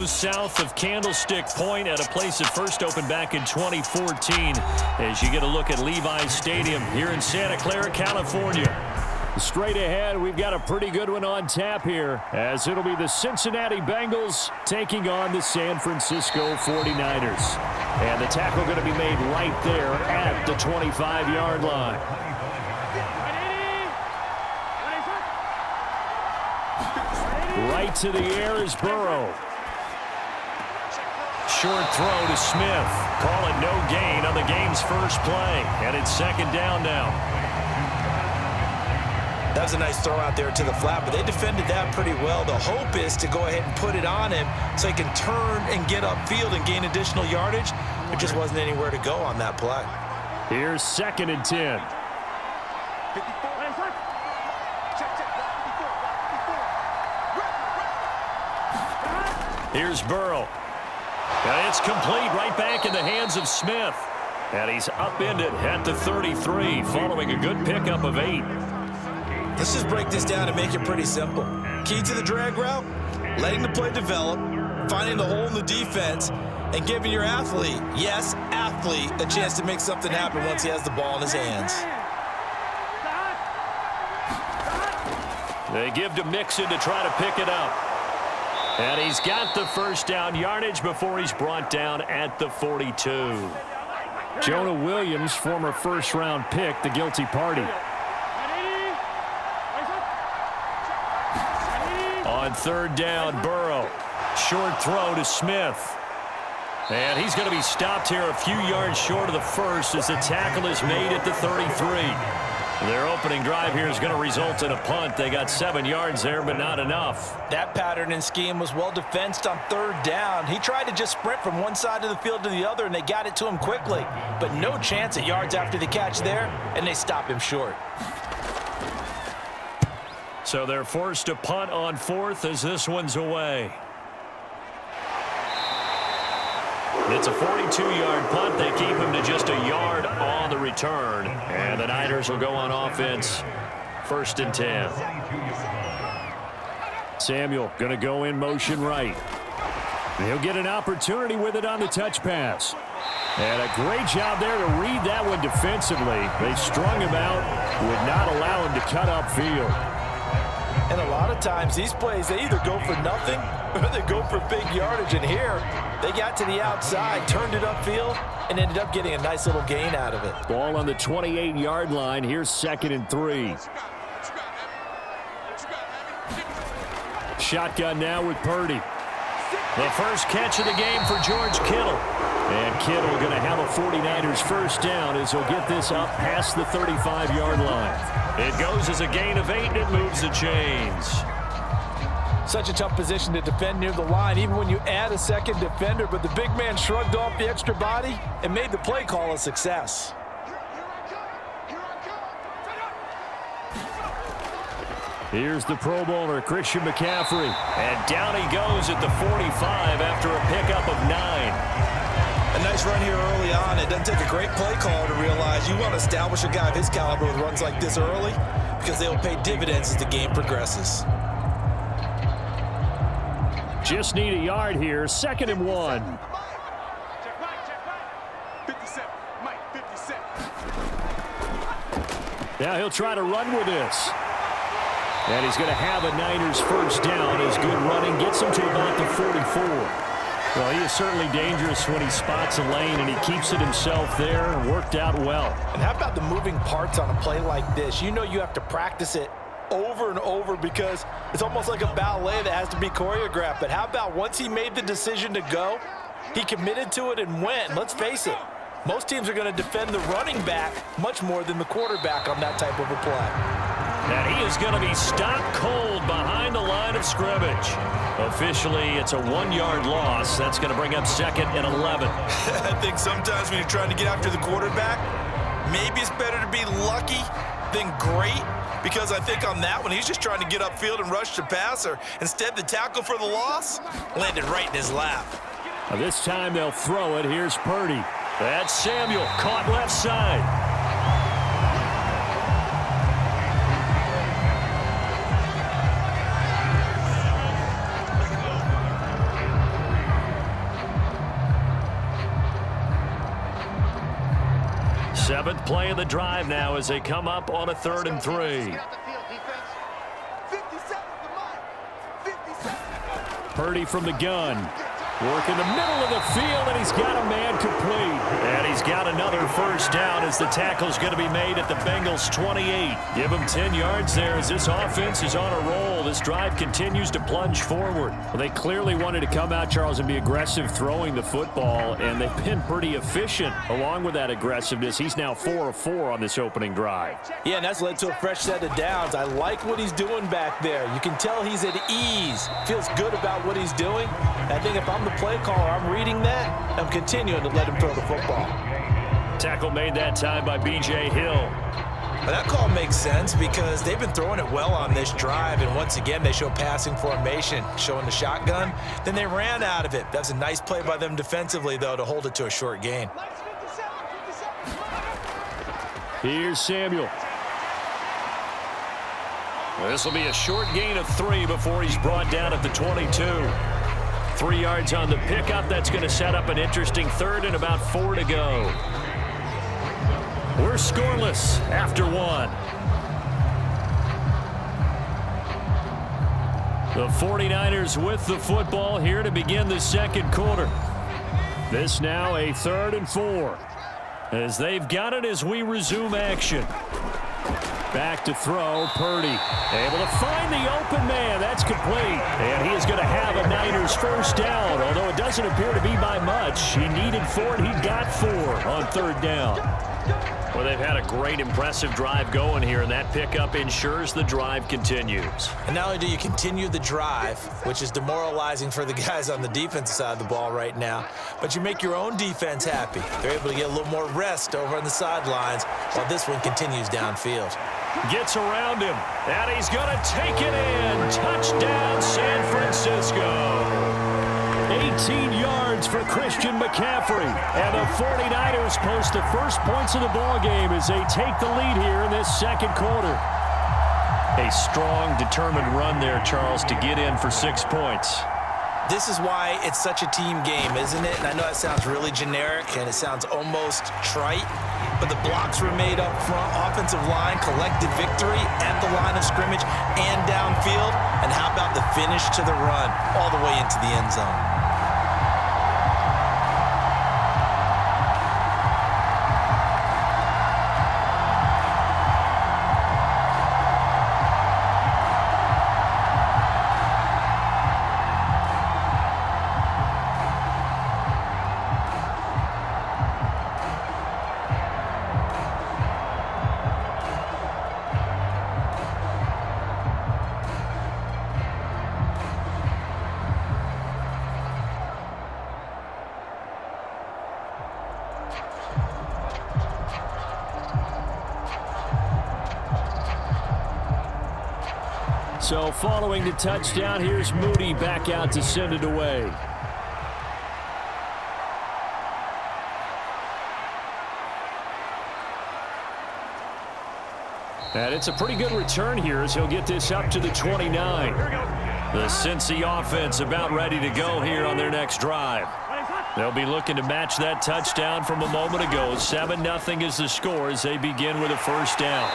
south of Candlestick Point at a place that first opened back in 2014 as you get a look at Levi's Stadium here in Santa Clara, California. Straight ahead, we've got a pretty good one on tap here as it'll be the Cincinnati Bengals taking on the San Francisco 49ers. And the tackle going to be made right there at the 25-yard line. Right to the air is Burrow. Short throw to Smith. Call it no gain on the game's first play. And it's second down now. That was a nice throw out there to the flat, but they defended that pretty well. The hope is to go ahead and put it on him so he can turn and get upfield and gain additional yardage. There just wasn't anywhere to go on that play. Here's second and 10. Here's Burrow. And it's complete right back in the hands of Smith. And he's upended at the 33 following a good pickup of 8. Let's just break this down and make it pretty simple. Key to the drag route, letting the play develop, finding the hole in the defense, and giving your athlete, yes, athlete, a chance to make something happen once he has the ball in his hands. They give to Mixon to try to pick it up. And he's got the first down yardage before he's brought down at the 42. Jonah Williams, former first-round pick, the guilty party. On third down, Burrow. Short throw to Smith. And he's going to be stopped here a few yards short of the first as the tackle is made at the 33. Their opening drive here is going to result in a punt. They got 7 yards there, but not enough. That pattern and scheme was well defensed on third down. He tried to just sprint from one side of the field to the other, and they got it to him quickly. But no chance at yards after the catch there, and they stop him short. So they're forced to punt on fourth as this one's away. It's a 42-yard punt. They keep him to just a yard on the return. And the Niners will go on offense. First and 10. Samuel going to go in motion right. He'll get an opportunity with it on the touch pass. And a great job there to read that one defensively. They strung him out, would not allow him to cut upfield. And a lot of times these plays, they either go for nothing or they go for big yardage. And here, they got to the outside, turned it upfield, and ended up getting a nice little gain out of it. Ball on the 28-yard line. Here's second and 3. Shotgun now with Purdy. The first catch of the game for George Kittle. And Kittle going to have a 49ers first down as he'll get this up past the 35-yard line. It goes as a gain of 8, and it moves the chains. Such a tough position to defend near the line, even when you add a second defender. But the big man shrugged off the extra body and made the play call a success. Here's the Pro Bowler, Christian McCaffrey. And down he goes at the 45 after a pickup of 9. A nice run here early on. It doesn't take a great play call to realize you want to establish a guy of his caliber with runs like this early because they'll pay dividends as the game progresses. Just need a yard here. Second and 1. Now he'll try to run with this. And he's going to have a Niners first down as good running gets him to about the 44. Well, he is certainly dangerous when he spots a lane, and he keeps it himself there and worked out well. And how about the moving parts on a play like this? You know you have to practice it over and over because it's almost like a ballet that has to be choreographed. But how about once he made the decision to go, he committed to it and went. Let's face it, most teams are going to defend the running back much more than the quarterback on that type of a play. And he is going to be stopped cold behind the line of scrimmage. Officially, it's a 1-yard loss. That's going to bring up second and 11. I think sometimes when you're trying to get after the quarterback, maybe it's better to be lucky than great, because I think on that one, he's just trying to get upfield and rush the passer. Instead, the tackle for the loss landed right in his lap. Now this time they'll throw it. Here's Purdy. That's Samuel, caught left side. Seventh play of the drive now as they come up on a 3rd and 3. Purdy from the gun. Work in the middle of the field, and he's got a man complete. And he's got another first down as the tackle's going to be made at the Bengals' 28. Give him 10 yards there as this offense is on a roll. This drive continues to plunge forward. Well, they clearly wanted to come out, Charles, and be aggressive throwing the football, and they've been pretty efficient along with that aggressiveness. He's now 4 of 4 on this opening drive. Yeah, and that's led to a fresh set of downs. I like what he's doing back there. You can tell he's at ease. Feels good about what he's doing. I think if I'm the play caller, I'm reading that. I'm continuing to let him throw the football. Tackle made that time by B.J. Hill. Well, that call makes sense because they've been throwing it well on this drive, and once again they show passing formation, showing the shotgun. Then they ran out of it. That's a nice play by them defensively, though, to hold it to a short gain. Here's Samuel. This will be a short gain of 3 before he's brought down at the 22. 3 yards on the pickup. That's going to set up an interesting 3rd and about 4 to go. We're scoreless after 1. The 49ers with the football here to begin the second quarter. This now a 3rd and 4. As they've got it as we resume action. Back to throw, Purdy. Able to find the open man. That's complete. And he is going to have a Niners first down, although it doesn't appear to be by much. He needed 4, and he got 4 on 3rd down. Well, they've had a great, impressive drive going here, and that pickup ensures the drive continues. And not only do you continue the drive, which is demoralizing for the guys on the defensive side of the ball right now, but you make your own defense happy. They're able to get a little more rest over on the sidelines while this one continues downfield. Gets around him, and he's going to take it in. Touchdown, San Francisco. 18 yards for Christian McCaffrey. And the 49ers post the first points of the ballgame as they take the lead here in this second quarter. A strong, determined run there, Charles, to get in for 6 points. This is why it's such a team game, isn't it? And I know that sounds really generic and it sounds almost trite, but the blocks were made up front, offensive line, collected victory at the line of scrimmage and downfield. And how about the finish to the run all the way into the end zone? So following the touchdown, here's Moody back out to send it away. And it's a pretty good return here as he'll get this up to the 29. The Cincy offense about ready to go here on their next drive. They'll be looking to match that touchdown from a moment ago. 7-0 is the score as they begin with a first down.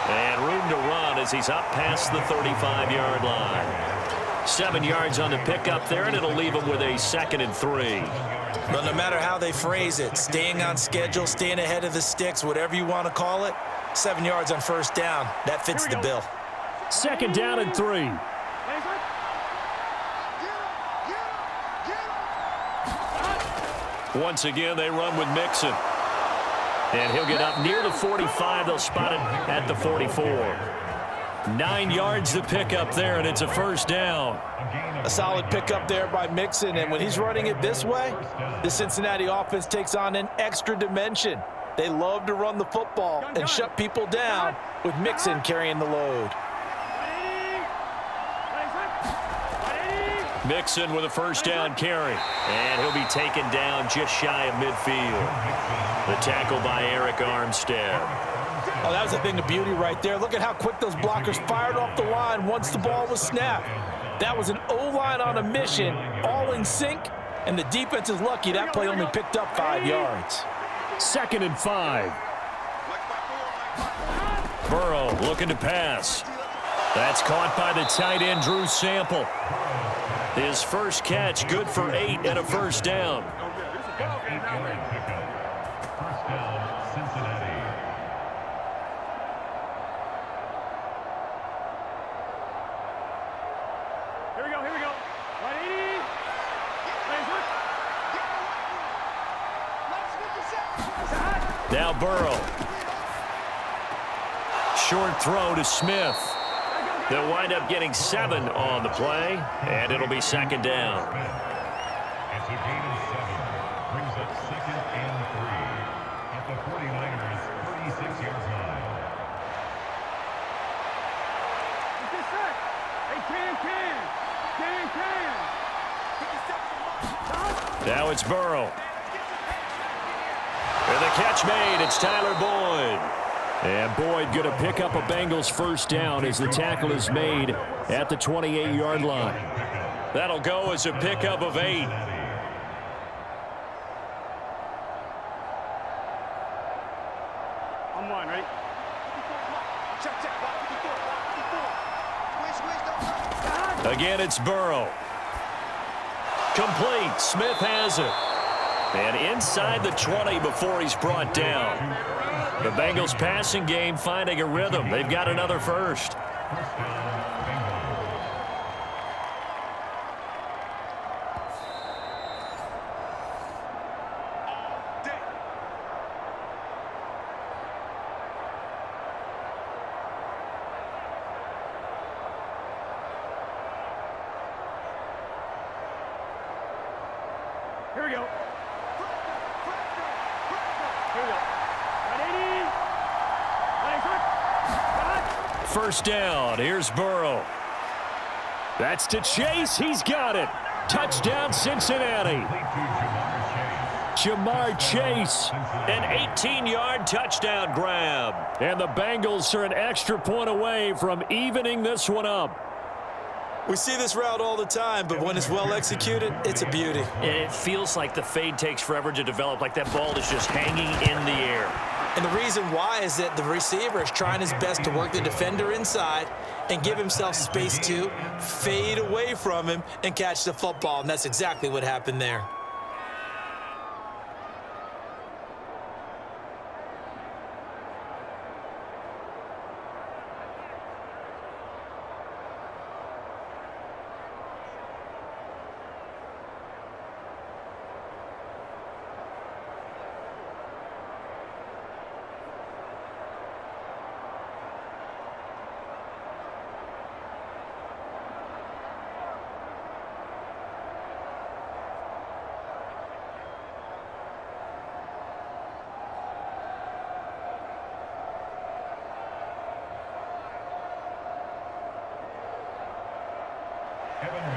And room to run as he's up past the 35-yard line. 7 yards on the pickup there, and it'll leave him with a 2nd and 3. But no matter how they phrase it, staying on schedule, staying ahead of the sticks, whatever you want to call it, 7 yards on first down, that fits the bill. 2nd down and 3. Once again, they run with Mixon. And he'll get up near the 45. They'll spot it at the 44. 9 yards to pick up there, and it's a first down. A solid pickup there by Mixon, and when he's running it this way, the Cincinnati offense takes on an extra dimension. They love to run the football and shut people down with Mixon carrying the load. Mixon with a first down carry. And he'll be taken down just shy of midfield. The tackle by Eric Armstead. Oh, that was a thing of beauty right there. Look at how quick those blockers fired off the line once the ball was snapped. That was an O-line on a mission, all in sync, and the defense is lucky that play only picked up 5 yards. 2nd and 5. Burrow looking to pass. That's caught by the tight end, Drew Sample. His first catch, good for 8 and a first down. First down, Cincinnati. Here we go. 180. Now Burrow. Short throw to Smith. They'll wind up getting 7 on the play, and it'll be second down. It's a gain of 7. Brings up 2nd and 3 at the 49ers' 36-yard line. Now it's Burrow. And the catch made. It's Tyler Boyd. And Boyd going to pick up a Bengals first down as the tackle is made at the 28-yard line. That'll go as a pickup of 8. On one, ready? Again, it's Burrow. Complete. Smith has it. And inside the 20 before he's brought down. The Bengals passing game finding a rhythm. They've got another first. Here we go. 180. First down. Here's Burrow. That's to Chase. He's got it. Touchdown, Cincinnati. Jamar Chase. An 18-yard touchdown grab. And the Bengals are an extra point away from evening this one up. We see this route all the time, but when it's well executed, it's a beauty. It feels like the fade takes forever to develop, like that ball is just hanging in the air. And the reason why is that the receiver is trying his best to work the defender inside and give himself space to fade away from him and catch the football, and that's exactly what happened there.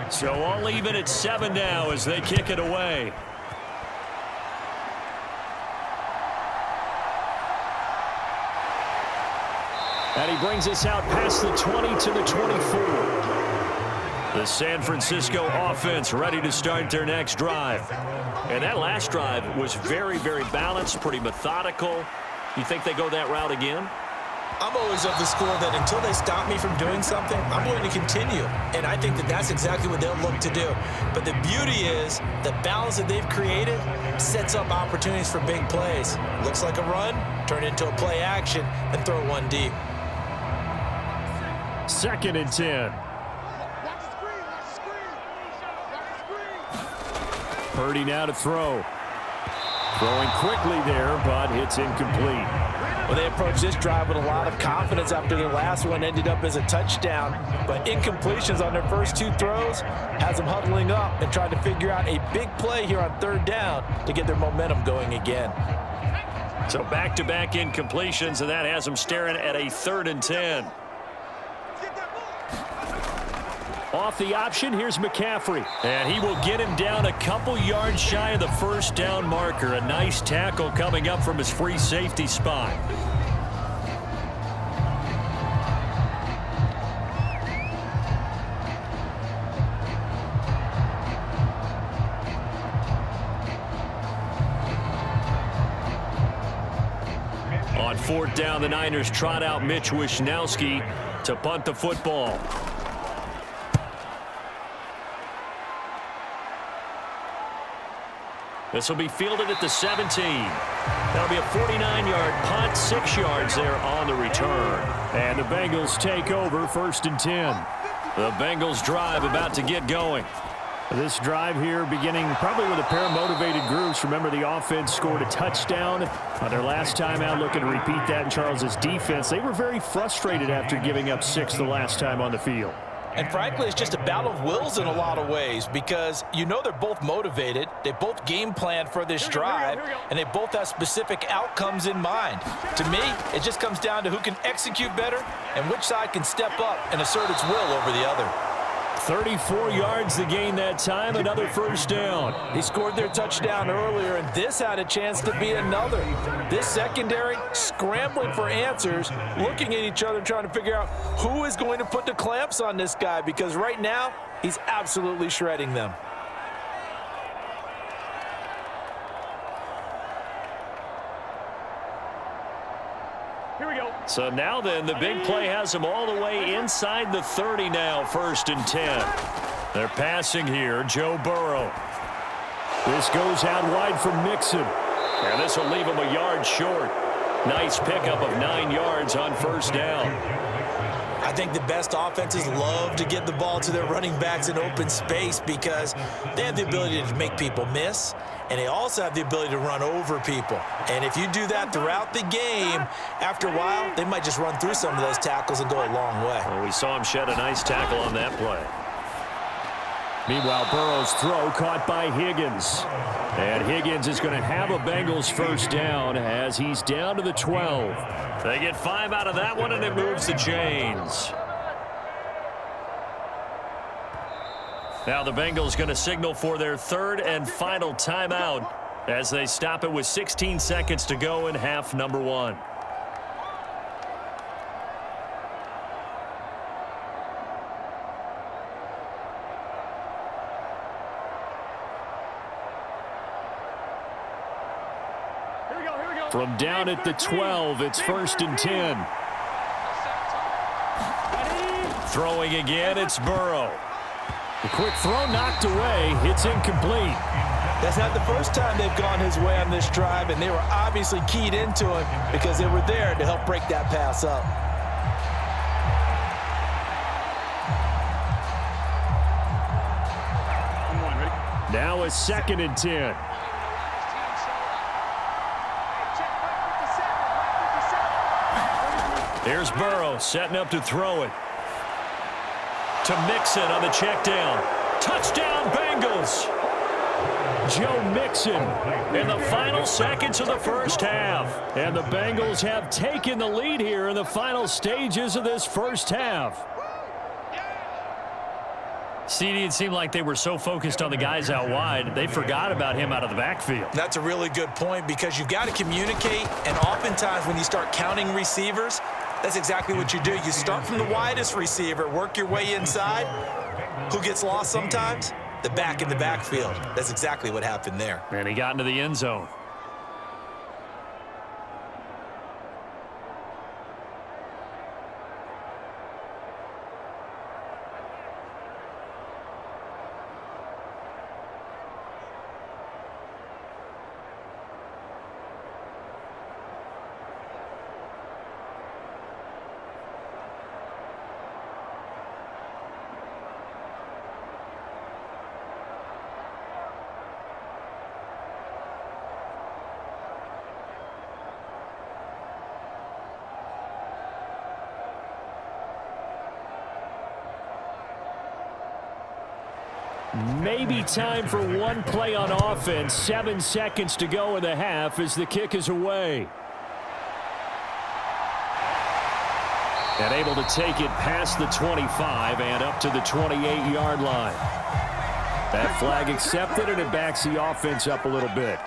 So all even at 7 now as they kick it away. And he brings us out past the 20 to the 24. The San Francisco offense ready to start their next drive. And that last drive was very, very balanced, pretty methodical. You think they go that route again? I'm always of the school that until they stop me from doing something, I'm going to continue. And I think that that's exactly what they'll look to do. But the beauty is the balance that they've created sets up opportunities for big plays. Looks like a run, turn it into a play action, and throw one deep. 2nd and 10. Purdy now to throw. Throwing quickly there, but it's incomplete. Well, they approached this drive with a lot of confidence after their last one ended up as a touchdown. But incompletions on their first 2 throws has them huddling up and trying to figure out a big play here on 3rd down to get their momentum going again. So back-to-back incompletions, and that has them staring at a 3rd and 10. Off the option, here's McCaffrey. And he will get him down a couple yards shy of the first down marker. A nice tackle coming up from his free safety spot. On fourth down, the Niners trot out Mitch Wishnowski to punt the football. This will be fielded at the 17. That'll be a 49-yard punt, 6 yards there on the return. And the Bengals take over, 1st and 10. The Bengals drive about to get going. This drive here beginning probably with a pair of motivated groups. Remember, the offense scored a touchdown on their last time out, looking to repeat that in Charles's defense. They were very frustrated after giving up 6 the last time on the field. And frankly, it's just a battle of wills in a lot of ways because you know they're both motivated. They both game plan for this drive, and they both have specific outcomes in mind. To me, it just comes down to who can execute better and which side can step up and assert its will over the other. 34 yards to gain that time, another 1st down. They scored their touchdown earlier, and this had a chance to be another. This secondary scrambling for answers, looking at each other, trying to figure out who is going to put the clamps on this guy, because right now, he's absolutely shredding them. Here we go. So now then, the big play has them all the way inside the 30 now, 1st and 10. They're passing here, Joe Burrow. This goes out wide for Mixon. And this will leave him a yard short. Nice pickup of 9 yards on 1st down. I think the best offenses love to get the ball to their running backs in open space because they have the ability to make people miss, and they also have the ability to run over people. And if you do that throughout the game, after a while, they might just run through some of those tackles and go a long way. Well, we saw him shed a nice tackle on that play. Meanwhile, Burrow's throw caught by Higgins. And Higgins is going to have a Bengals 1st down as he's down to the 12. They get 5 out of that one, and it moves the chains. Now the Bengals going to signal for their 3rd and final timeout as they stop it with 16 seconds to go in half number 1. From down at the 12, it's 1st and 10. Throwing again, it's Burrow. The quick throw knocked away. It's incomplete. That's not the first time they've gone his way on this drive, and they were obviously keyed into him because they were there to help break that pass up. Now a 2nd and 10. Here's Burrow setting up to throw it. To Mixon on the check down. Touchdown, Bengals! Joe Mixon In the final seconds of the 1st half. And the Bengals have taken the lead here in the final stages of this 1st half. CD, it seemed like they were so focused on the guys out wide, they forgot about him out of the backfield. That's a really good point because you got to communicate, and oftentimes when you start counting receivers, that's exactly what you do. You start from the widest receiver, work your way inside. Who gets lost sometimes? The back in the backfield. That's exactly what happened there. And he got into the end zone. Maybe time for one play on offense. 7 seconds to go in the half as the kick is away. And able to take it past the 25 and up to the 28-yard line. That flag accepted, and it backs the offense up a little bit.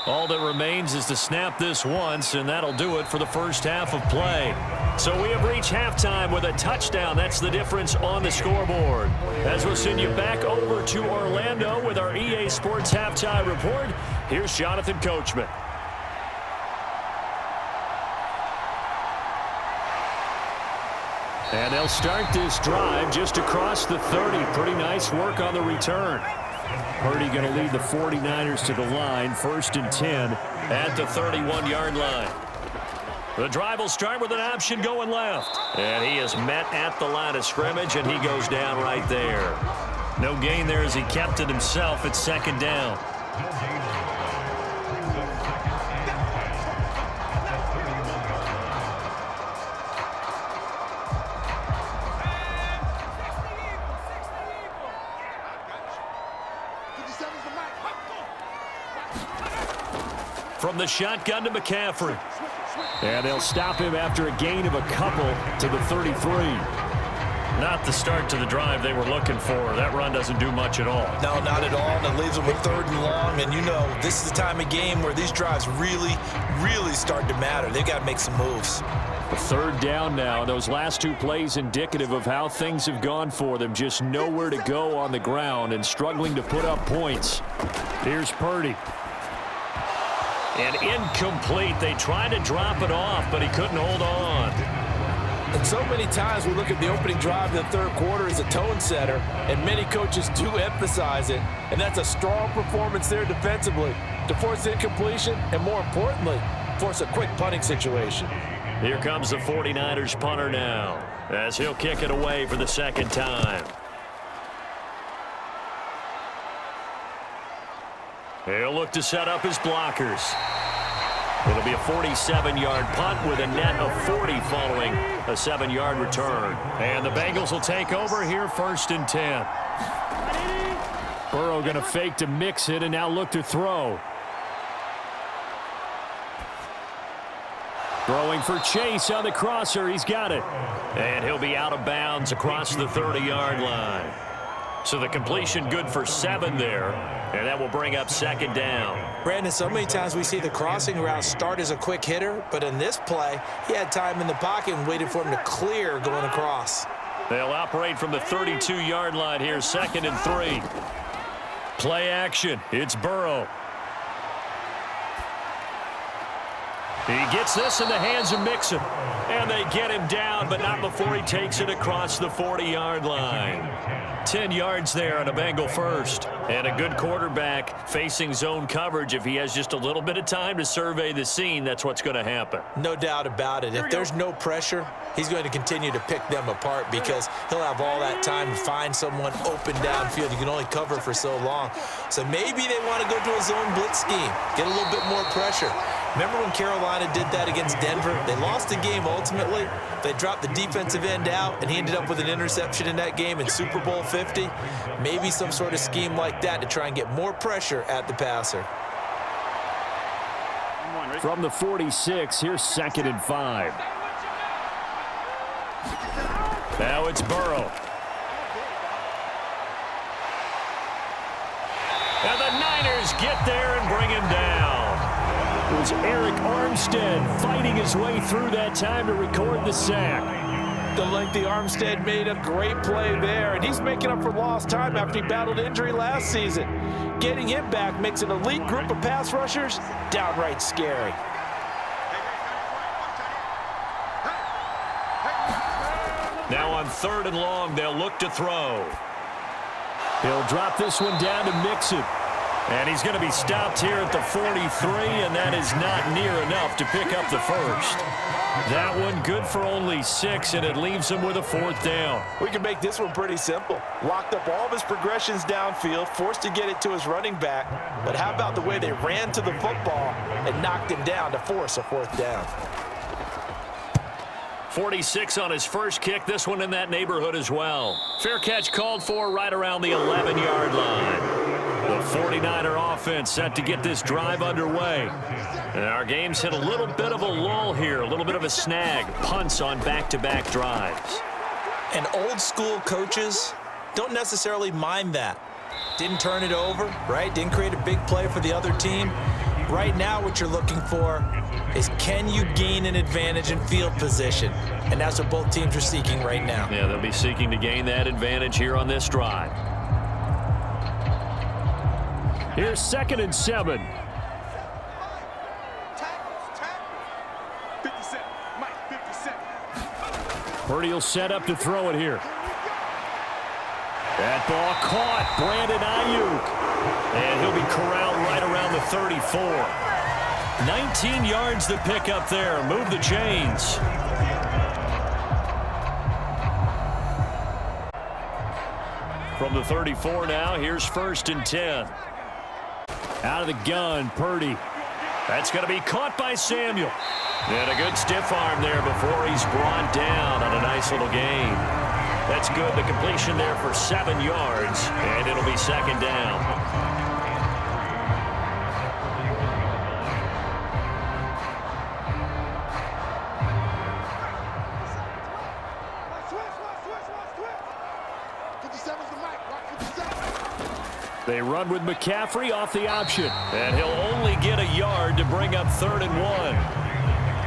All that remains is to snap this once, and that'll do it for the 1st half of play. So we have reached halftime with a touchdown. That's the difference on the scoreboard. As we'll send you back over to Orlando with our EA Sports Halftime Report, here's Jonathan Coachman. And they'll start this drive just across the 30. Pretty nice work on the return. Purdy going to lead the 49ers to the line, 1st and 10 at the 31-yard line. The drive will start with an option going left. And he is met at the line of scrimmage, and he goes down right there. No gain there as he kept it himself at 2nd down. From the shotgun to McCaffrey. And they'll stop him after a gain of a couple to the 33. Not the start to the drive they were looking for. That run doesn't do much at all. No, not at all. And it leaves them with 3rd and long. And you know, this is the time of game where these drives really start to matter. They've got to make some moves. The 3rd down now. Those last 2 plays indicative of how things have gone for them. Just nowhere to go on the ground and struggling to put up points. Here's Purdy. And incomplete. They tried to drop it off, but he couldn't hold on. And so many times we look at the opening drive of the 3rd quarter as a tone setter, and many coaches do emphasize it. And that's a strong performance there defensively to force incompletion and, more importantly, force a quick punting situation. Here comes the 49ers punter now as he'll kick it away for the 2nd time. He'll look to set up his blockers. It'll be a 47-yard punt with a net of 40 following a 7-yard return. And the Bengals will take over here, 1st and 10. Burrow going to fake to mix it and now look to throw. Throwing for Chase on the crosser. He's got it. And he'll be out of bounds across the 30-yard line. So the completion good for 7 there, and that will bring up 2nd down. Brandon, so many times we see the crossing route start as a quick hitter, but in this play, he had time in the pocket and waited for him to clear going across. They'll operate from the 32-yard line here, 2nd and 3. Play action. It's Burrow. He gets this in the hands of Mixon. And they get him down, but not before he takes it across the 40-yard line. 10 yards there on a Bengal first. And a good quarterback facing zone coverage. If he has just a little bit of time to survey the scene, that's what's going to happen. No doubt about it. If there's no pressure, he's going to continue to pick them apart because he'll have all that time to find someone open downfield. You can only cover for so long. So maybe they want to go to a zone blitz scheme, get a little bit more pressure. Remember when Carolina did that against Denver? They lost the game ultimately. They dropped the defensive end out, and he ended up with an interception in that game in Super Bowl 50. Maybe some sort of scheme like that to try and get more pressure at the passer. From the 46, here's 2nd and 5. Now it's Burrow. And the Niners get there and bring him down. It was Eric Armstead fighting his way through that time to record the sack. The lengthy Armstead made a great play there, and he's making up for lost time after he battled injury last season. Getting him back makes an elite group of pass rushers downright scary. Now on 3rd and long, they'll look to throw. He'll drop this one down to Mixon. And he's going to be stopped here at the 43, and that is not near enough to pick up the first. That one good for only 6, and it leaves him with a 4th down. We can make this one pretty simple. Locked up all of his progressions downfield, forced to get it to his running back. But how about the way they ran to the football and knocked him down to force a 4th down? 46 on his first kick, this one in that neighborhood as well. Fair catch called for right around the 11-yard line. The 49er offense set to get this drive underway. And our game's hit a little bit of a lull here, a little bit of a snag. Punts on back-to-back drives. And old school coaches don't necessarily mind that. Didn't turn it over, right? Didn't create a big play for the other team. Right now what you're looking for is, can you gain an advantage in field position? And that's what both teams are seeking right now. Yeah, they'll be seeking to gain that advantage here on this drive. Here's 2nd and 7. Purdy will set up to throw it here. That ball caught. Brandon Ayuk. And he'll be corralled right around the 34. 19 yards to pick up there. Move the chains. From the 34 now, here's 1st and 10. Out of the gun, Purdy. That's going to be caught by Samuel. And a good stiff arm there before he's brought down on a nice little gain. That's good. The completion there for 7 yards, and it'll be 2nd down. They run with McCaffrey off the option. And he'll only get a yard to bring up 3rd and 1.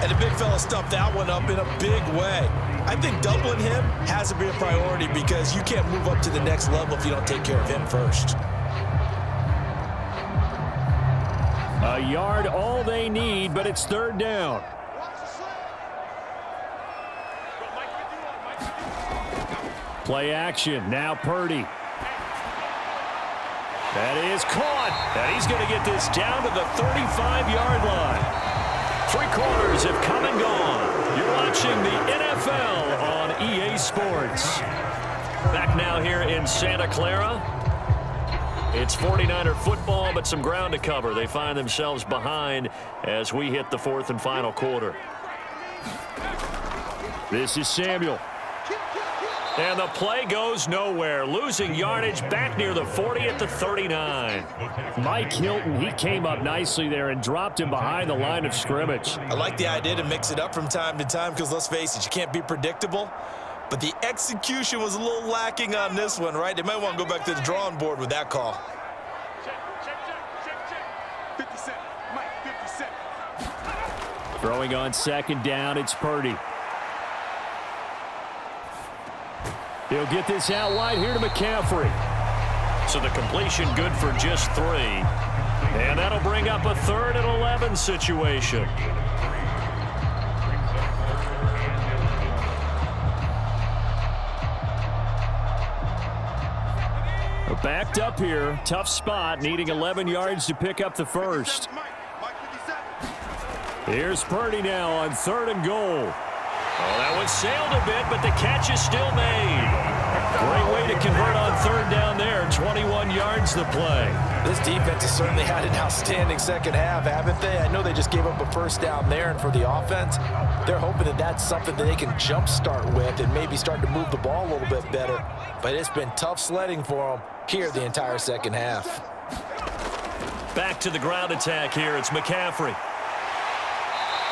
And the big fella stuffed that one up in a big way. I think doubling him has to be a priority because you can't move up to the next level if you don't take care of him first. A yard, all they need, but it's 3rd down. Play action. Now Purdy. That is caught. And he's going to get this down to the 35-yard line. 3 quarters have come and gone. You're watching the NFL on EA Sports. Back now here in Santa Clara. It's 49er football, but some ground to cover. They find themselves behind as we hit the 4th and final quarter. This is Samuel. And the play goes nowhere. Losing yardage back near the 40 at the 39. Mike Hilton, he came up nicely there and dropped him behind the line of scrimmage. I like the idea to mix it up from time to time because, let's face it, you can't be predictable. But the execution was a little lacking on this one, right? They might want to go back to the drawing board with that call. Throwing on 2nd down, it's Purdy. He'll get this out wide here to McCaffrey. So the completion good for just 3. And that'll bring up a 3rd and 11 situation. Backed up here, tough spot, needing 11 yards to pick up the 1st. Here's Purdy now on 3rd and goal. Oh, that one sailed a bit, but the catch is still made. Great way to convert on 3rd down there. 21 yards to play. This defense has certainly had an outstanding second half, haven't they? I know they just gave up a 1st down there, and for the offense, they're hoping that that's something that they can jumpstart with and maybe start to move the ball a little bit better. But it's been tough sledding for them here the entire second half. Back to the ground attack here. It's McCaffrey.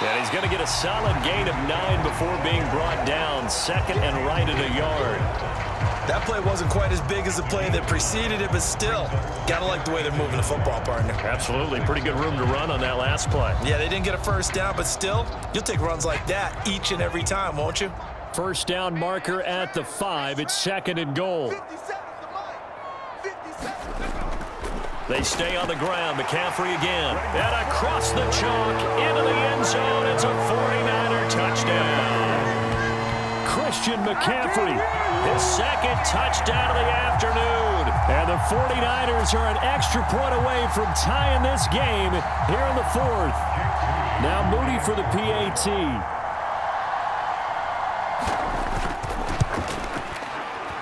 And he's going to get a solid gain of 9 before being brought down. 2nd and right at a yard. That play wasn't quite as big as the play that preceded it, but still, gotta like the way they're moving the football, partner. Absolutely. Pretty good room to run on that last play. Yeah, they didn't get a 1st down, but still, you'll take runs like that each and every time, won't you? 1st down marker at the 5. It's 2nd and goal. They stay on the ground. McCaffrey again. And across the chalk into the end zone. It's a 49er touchdown. Christian McCaffrey. His 2nd touchdown of the afternoon. And the 49ers are an extra point away from tying this game here in the 4th. Now Moody for the PAT.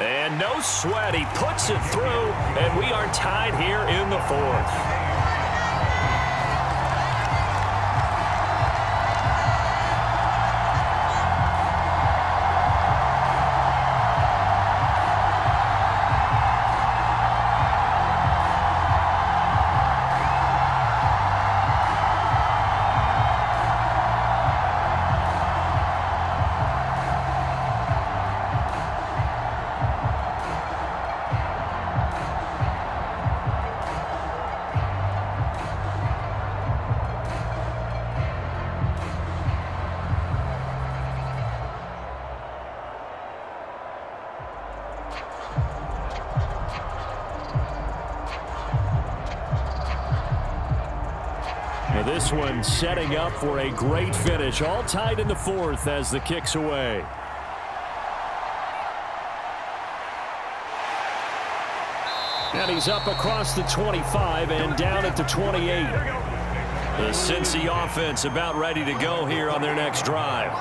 And no sweat. He puts it through, and we are tied here in the 4th. Now this one setting up for a great finish. All tied in the fourth as the kick's away. And he's up across the 25 and down at the 28. The Cincy offense about ready to go here on their next drive.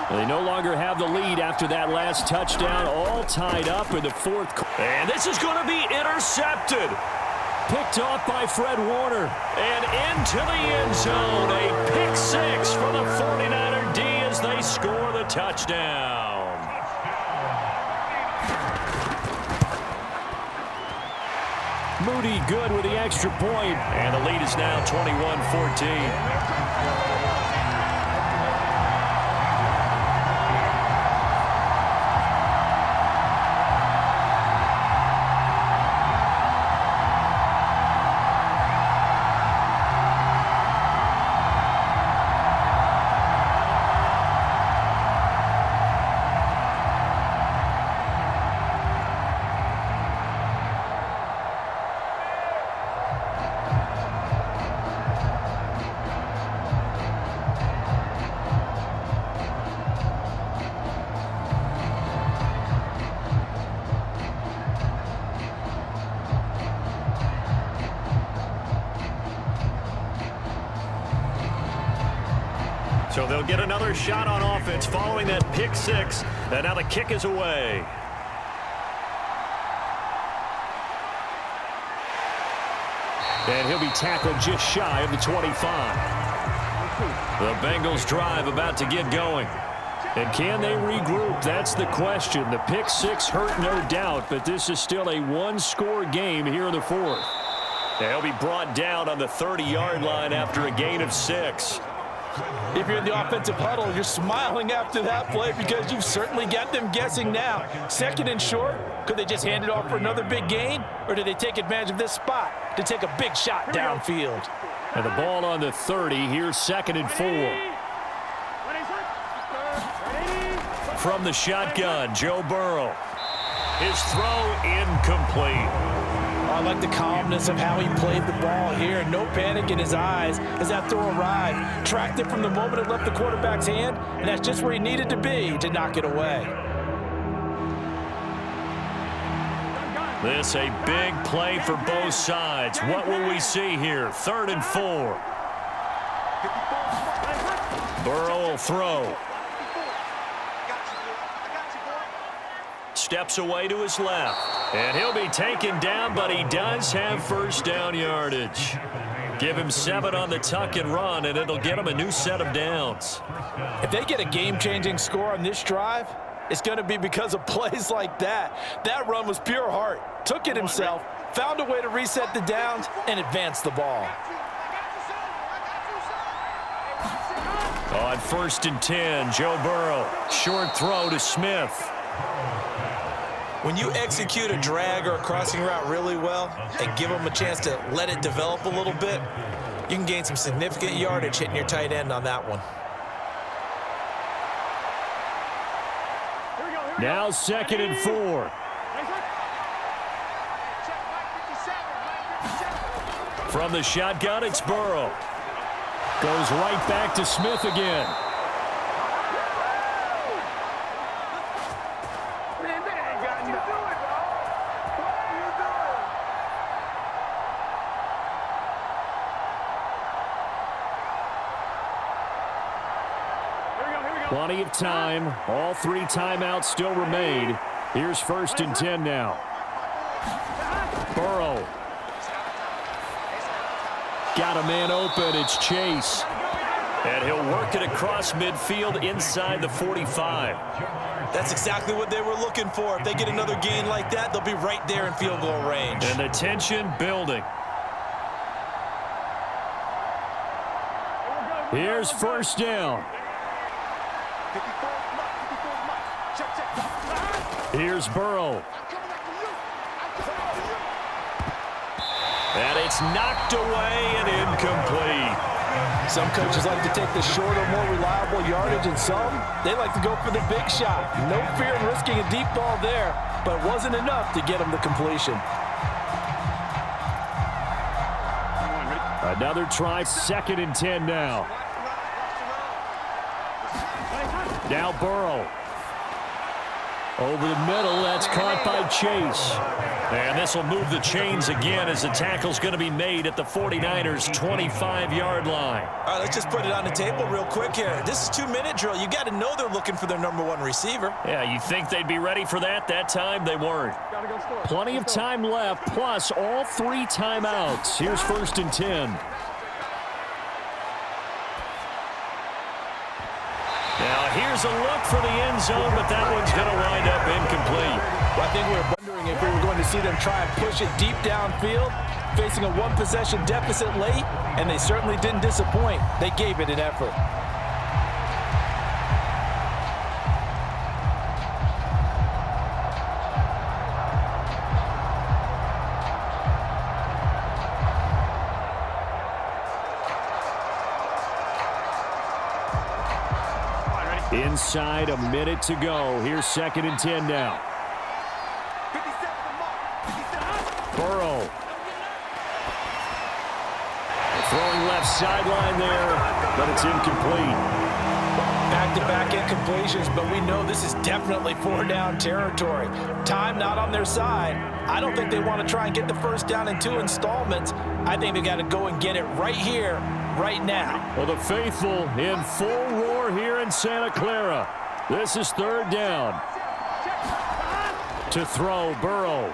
They no longer have the lead after that last touchdown, all tied up in the fourth. And this is going to be intercepted. Picked off by Fred Warner. And into the end zone. A pick six for the 49er D as they score the touchdown. Moody good with the extra point. And the lead is now 21-14. So they'll get another shot on offense following that pick six. And now the kick is away. And he'll be tackled just shy of the 25. The Bengals drive about to get going. And can they regroup? That's the question. The pick six hurt, no doubt, but this is still a one-score game here in the fourth. They'll be brought down on the 30-yard line after a gain of 6. If you're in the offensive huddle, you're smiling after that play because you've certainly got them guessing now. Second and short, could they just hand it off for another big gain? Or do they take advantage of this spot to take a big shot downfield? And the ball on the 30. Here's 2nd and 4. From the shotgun, Joe Burrow. His throw incomplete. I like the calmness of how he played the ball here. No panic in his eyes as that throw arrived. Tracked it from the moment it left the quarterback's hand, and that's just where he needed to be to knock it away. This a big play for both sides. What will we see here? 3rd and 4. Burrow will throw. Steps away to his left. And he'll be taken down, but he does have first down yardage. Give him 7 on the tuck and run, and it'll get him a new set of downs. If they get a game-changing score on this drive, it's going to be because of plays like that. That run was pure heart. Took it himself, found a way to reset the downs, and advance the ball. On 1st and 10, Joe Burrow. Short throw to Smith. When you execute a drag or a crossing route really well and give them a chance to let it develop a little bit, you can gain some significant yardage hitting your tight end on that one. Now 2nd and 4. From the shotgun, it's Burrow. Goes right back to Smith again. Plenty of time. All 3 timeouts still remain. Here's 1st and 10 now. Burrow. Got a man open. It's Chase. And he'll work it across midfield inside the 45. That's exactly what they were looking for. If they get another gain like that, they'll be right there in field goal range. And the tension building. Here's 1st down. Here's Burrow. And it's knocked away and incomplete. Some coaches like to take the shorter, more reliable yardage, and some, they like to go for the big shot. No fear in risking a deep ball there, but it wasn't enough to get them the completion. Another try, 2nd and 10 now. Now Burrow. Over the middle, that's caught by Chase. And this will move the chains again as the tackle's going to be made at the 49ers' 25-yard line. All right, let's just put it on the table real quick here. This is 2-minute drill. You got to know they're looking for their #1 receiver. Yeah, you think they'd be ready for that? That time, they weren't. Plenty of time left, plus all 3 timeouts. Here's 1st and 10. Now, here's a look for the end zone, but that one's going to wind up incomplete. Well, I think we were wondering if we were going to see them try and push it deep downfield, facing a 1-possession deficit late, and they certainly didn't disappoint. They gave it an effort. Inside a minute to go. Here's 2nd and 10 now. Burrow. Throwing left sideline there, but it's incomplete. Back-to-back incompletions, but we know this is definitely 4-down territory. Time not on their side. I don't think they want to try and get the first down in 2 installments. I think they got to go and get it right here, right now. Well, the faithful in full roar here in Santa Clara. This is 3rd down. To throw, Burrow.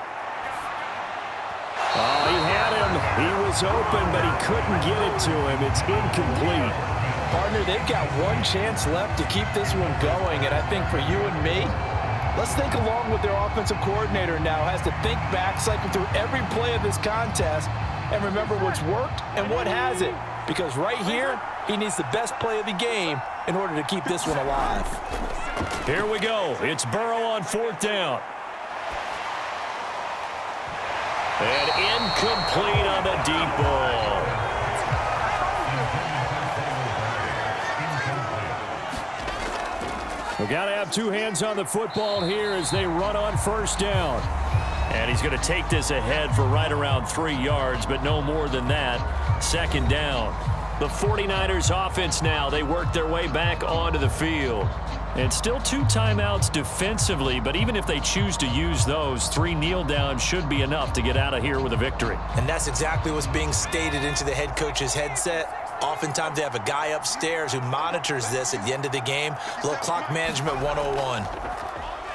Oh, he had him. He was open, but he couldn't get it to him. It's incomplete. Partner, they've got 1 chance left to keep this one going, and I think for you and me, let's think along with their offensive coordinator now. Has to think back, cycle through every play of this contest, and remember what's worked and what hasn't. Because right here, he needs the best play of the game in order to keep this one alive. Here we go. It's Burrow on 4th down. And incomplete on the deep ball. We've got to have 2 hands on the football here as they run on 1st down. And he's going to take this ahead for right around 3 yards, but no more than that. 2nd down. The 49ers offense now, they work their way back onto the field. And still 2 timeouts defensively, but even if they choose to use those, 3 kneel downs should be enough to get out of here with a victory. And that's exactly what's being stated into the head coach's headset. Oftentimes they have a guy upstairs who monitors this at the end of the game. A little clock management 101.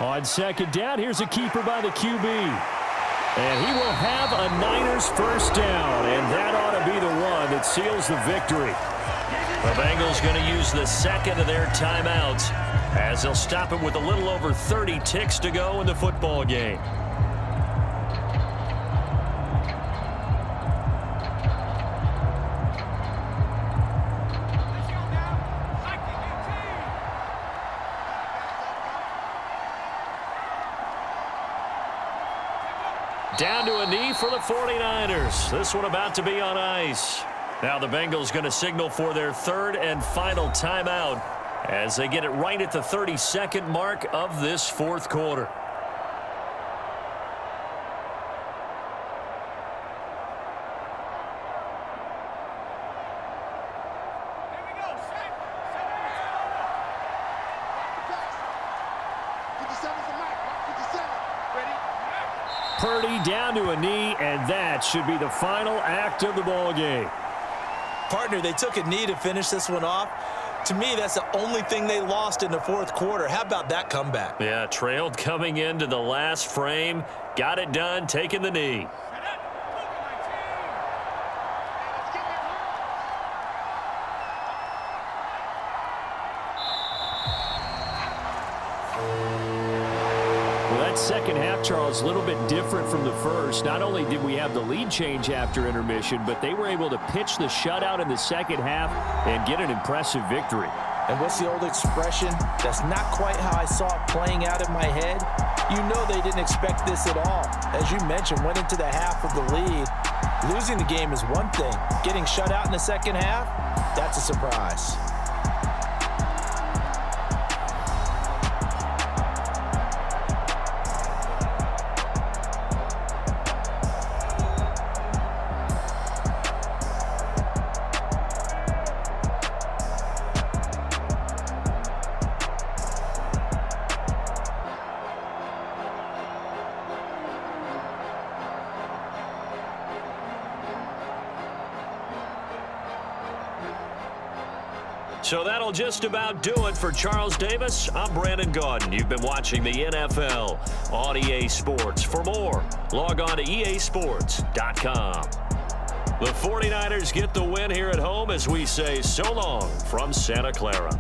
On 2nd down, here's a keeper by the QB. And he will have a Niners 1st down, and that ought to be the one that seals the victory. The Bengals going to use the 2nd of their timeouts as they'll stop it with a little over 30 ticks to go in the football game. Down to a knee for the 49ers. This one about to be on ice. Now the Bengals going to signal for their 3rd and final timeout as they get it right at the 32nd mark of this 4th quarter. Purdy down to a knee, and that should be the final act of the ball game. Partner, they took a knee to finish this one off. To me, that's the only thing they lost in the 4th quarter. How about that comeback? Yeah, trailed coming into the last frame. Got it done, taking the knee. Second half, Charles, a little bit different from the first. Not only did we have the lead change after intermission, but they were able to pitch the shutout in the 2nd half and get an impressive victory. And what's the old expression? That's not quite how I saw it playing out in my head. You know they didn't expect this at all. As you mentioned, went into the half of the lead. Losing the game is one thing. Getting shut out in the 2nd half, that's a surprise. So that'll just about do it for Charles Davis. I'm Brandon Gaudin. You've been watching the NFL on EA Sports. For more, log on to easports.com. The 49ers get the win here at home as we say so long from Santa Clara.